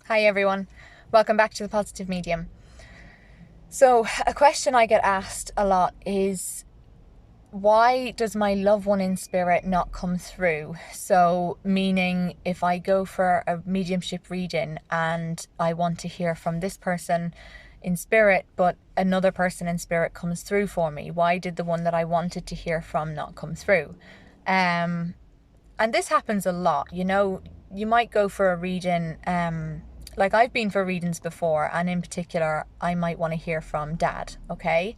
Hi everyone, welcome back to the Positive Medium. So, a question I get asked a lot is, why does my loved one in spirit not come through? So, meaning if I go for a mediumship reading and I want to hear from this person in spirit, but another person in spirit comes through for me, why did the one that I wanted to hear from not come through? And this happens a lot. You might go for a reading, like I've been for readings before, and in particular I might want to hear from dad, okay?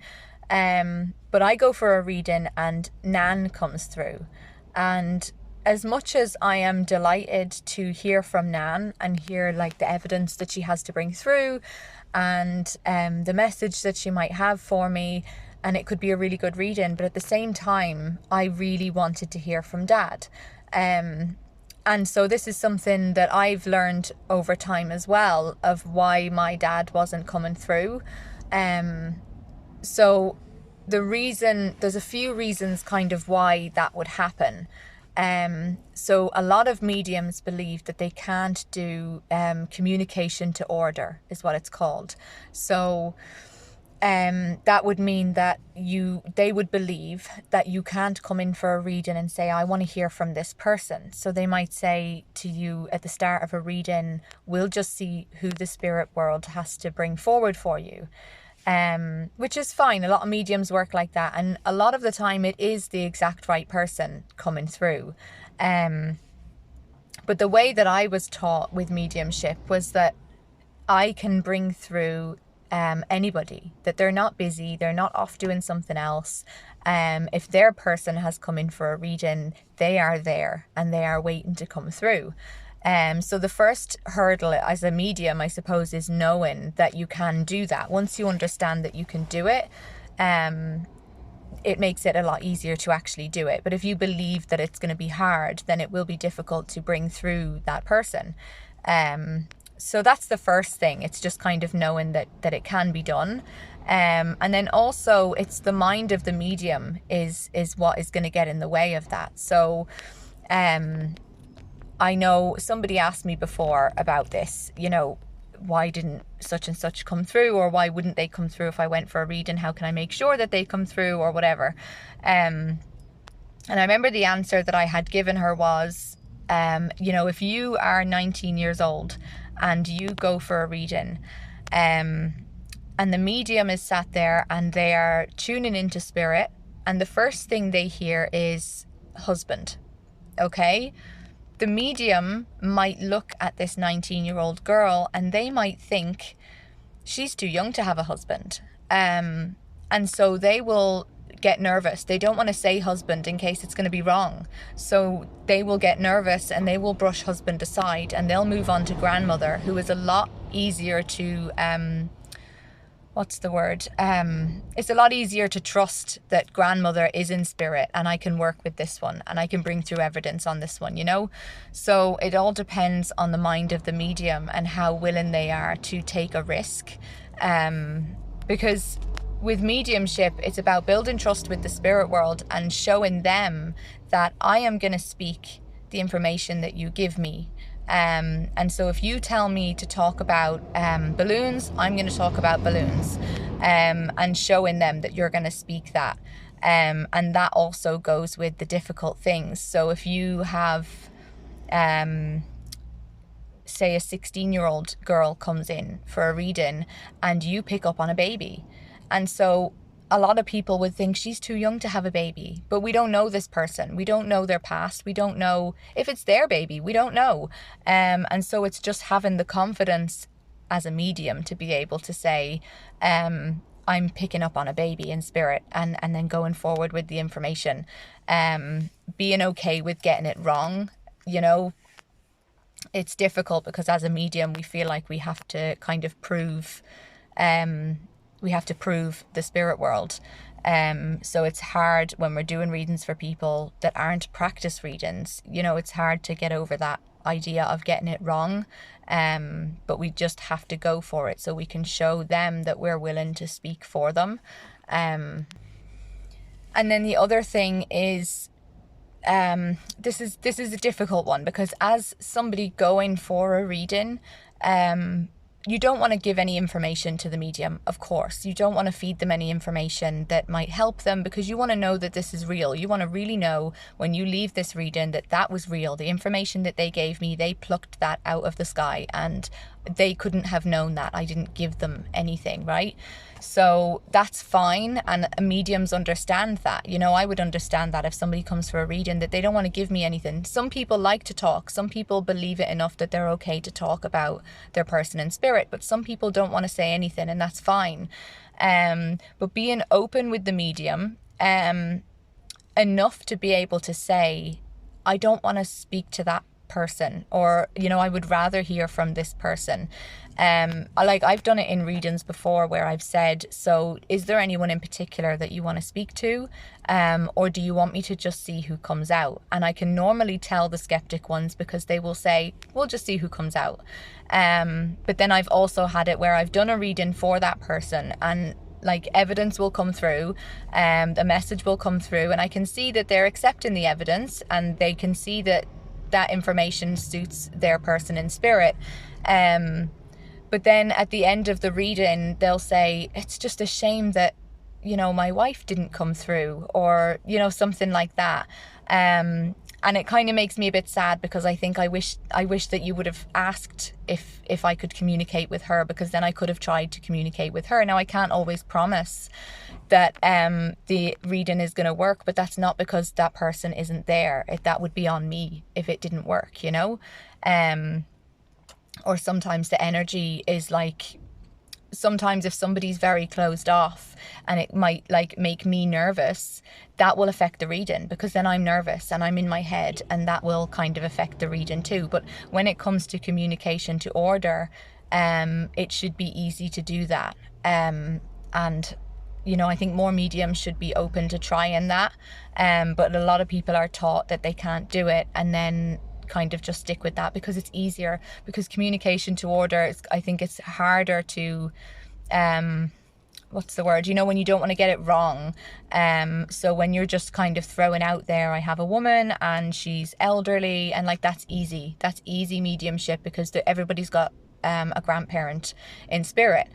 But I go for a reading and Nan comes through, and as much as I am delighted to hear from Nan and hear like the evidence that she has to bring through, and the message that she might have for me, and it could be a really good reading, but at the same time I really wanted to hear from dad. And so this is something that I've learned over time as well, of why my dad wasn't coming through. So there's a few reasons kind of why that would happen. So a lot of mediums believe that they can't do communication to order, is what it's called. So that would mean that they would believe that you can't come in for a reading and say, I want to hear from this person. So they might say to you at the start of a reading, we'll just see who the spirit world has to bring forward for you. Which is fine. A lot of mediums work like that, and a lot of the time it is the exact right person coming through. But the way that I was taught with mediumship was that I can bring through anybody, that they're not busy, they're not off doing something else. If their person has come in for a reading, they are there and they are waiting to come through. So the first hurdle as a medium, I suppose, is knowing that you can do that. Once you understand that you can do it, it makes it a lot easier to actually do it. But if you believe that it's going to be hard, then it will be difficult to bring through that person. So that's the first thing. It's just kind of knowing that it can be done. And then also it's the mind of the medium is what is going to get in the way of that. So I know somebody asked me before about this, why didn't such and such come through, or why wouldn't they come through if I went for a reading? How can I make sure that they come through, or whatever? And I remember the answer that I had given her was, if you are 19 years old and you go for a reading, and the medium is sat there and they are tuning into spirit, and the first thing they hear is husband, okay? The medium might look at this 19-year-old girl and they might think she's too young to have a husband. And so they will get nervous. They don't want to say husband in case it's going to be wrong. So they will get nervous and they will brush husband aside and they'll move on to grandmother, who is a lot easier to it's a lot easier to trust that grandmother is in spirit and I can work with this one and I can bring through evidence on this one, So it all depends on the mind of the medium and how willing they are to take a risk. Because with mediumship, it's about building trust with the spirit world and showing them that I am going to speak the information that you give me. And so if you tell me to talk about balloons, I'm going to talk about balloons, and showing them that you're going to speak that. And that also goes with the difficult things. So if you have, say a 16-year-old girl comes in for a reading and you pick up on a baby. And so a lot of people would think she's too young to have a baby, but we don't know this person. We don't know their past. We don't know if it's their baby. We don't know. And so it's just having the confidence as a medium to be able to say, I'm picking up on a baby in spirit, and then going forward with the information, being okay with getting it wrong. It's difficult because as a medium, we feel like we have to kind of prove, the spirit world. So it's hard when we're doing readings for people that aren't practice readings. It's hard to get over that idea of getting it wrong. But we just have to go for it so we can show them that we're willing to speak for them. And then the other thing is, this is a difficult one, because as somebody going for a reading, you don't want to give any information to the medium, of course. You don't want to feed them any information that might help them, because you want to know that this is real. You want to really know when you leave this reading that that was real. The information that they gave me, they plucked that out of the sky, and they couldn't have known that. I didn't give them anything, right? So that's fine, and mediums understand that. You know, I would understand that if somebody comes for a reading that they don't want to give me anything. Some people like to talk. Some people believe it enough that they're okay to talk about their person in spirit, but some people don't want to say anything, and that's fine. But being open with the medium enough to be able to say, I don't want to speak to that person, or, you know, I would rather hear from this person. I've done it in readings before where I've said, so is there anyone in particular that you want to speak to, or do you want me to just see who comes out? And I can normally tell the skeptic ones, because they will say, we'll just see who comes out. But then I've also had it where I've done a reading for that person, and like evidence will come through, the message will come through, and I can see that they're accepting the evidence, and they can see that that information suits their person in spirit. But then at the end of the reading, they'll say, it's just a shame that, you know, my wife didn't come through, or, you know, something like that. And it kind of makes me a bit sad, because I think I wish that you would have asked if I could communicate with her, because then I could have tried to communicate with her. Now, I can't always promise that the reading is going to work, but that's not because that person isn't there. That would be on me if it didn't work, you know. Or sometimes the energy is like, sometimes if somebody's very closed off and it might like make me nervous, that will affect the reading, because then I'm nervous and I'm in my head, and that will kind of affect the reading too. But when it comes to communication to order, it should be easy to do that. And you know, I think more mediums should be open to trying that. But a lot of people are taught that they can't do it, and then kind of just stick with that because it's easier. Because communication to order, I think it's harder to, what's the word? You know, when you don't want to get it wrong. So when you're just kind of throwing out there, I have a woman and she's elderly, and like that's easy. That's easy mediumship, because everybody's got a grandparent in spirit.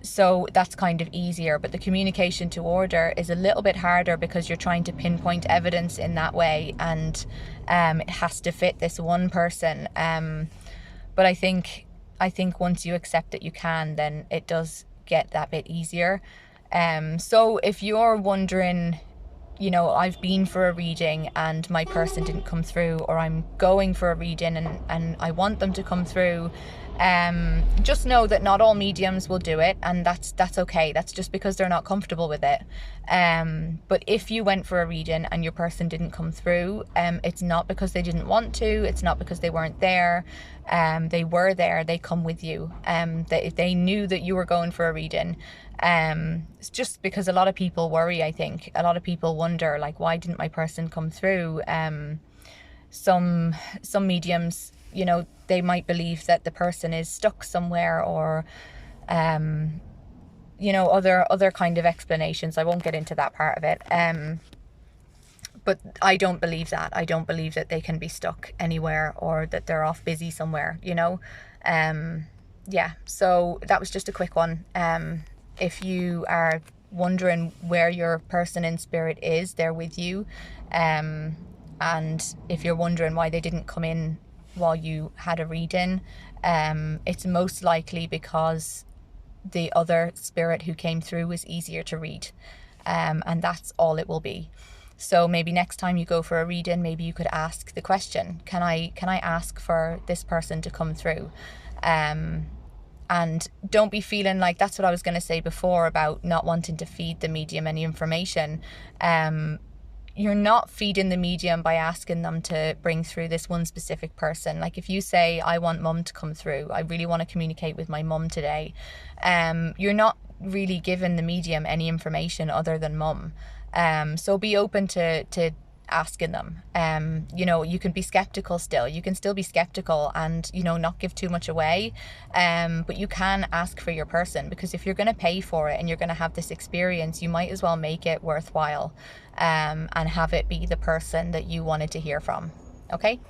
So that's kind of easier, but the communication to order is a little bit harder, because you're trying to pinpoint evidence in that way, and it has to fit this one person. But I think once you accept that you can, then it does get that bit easier. So if you're wondering, you know, I've been for a reading and my person didn't come through, or I'm going for a reading and I want them to come through, just know that not all mediums will do it, and that's okay. That's just because they're not comfortable with it. But if you went for a reading and your person didn't come through, it's not because they didn't want to, it's not because they weren't there. They were there, they come with you. They knew that you were going for a reading. It's just because a lot of people worry, I think. A lot of people wonder, like, why didn't my person come through? Some mediums, you know, they might believe that the person is stuck somewhere, or you know, other kind of explanations. I won't get into that part of it. But I don't believe that. I don't believe that they can be stuck anywhere, or that they're off busy somewhere, you know. Yeah, so that was just a quick one. If you are wondering where your person in spirit is, they're with you. And if you're wondering why they didn't come in while you had a reading, it's most likely because the other spirit who came through was easier to read. And that's all it will be. So maybe next time you go for a reading, maybe you could ask the question, can I ask for this person to come through? And don't be feeling like, that's what I was going to say before about not wanting to feed the medium any information. You're not feeding the medium by asking them to bring through this one specific person. Like if you say, I want mum to come through, I really want to communicate with my mum today. You're not really giving the medium any information other than mum. So be open to asking them. You know, you can be skeptical still. You can still be skeptical and, you know, not give too much away. But you can ask for your person, because if you're going to pay for it and you're going to have this experience, you might as well make it worthwhile, and have it be the person that you wanted to hear from. Okay?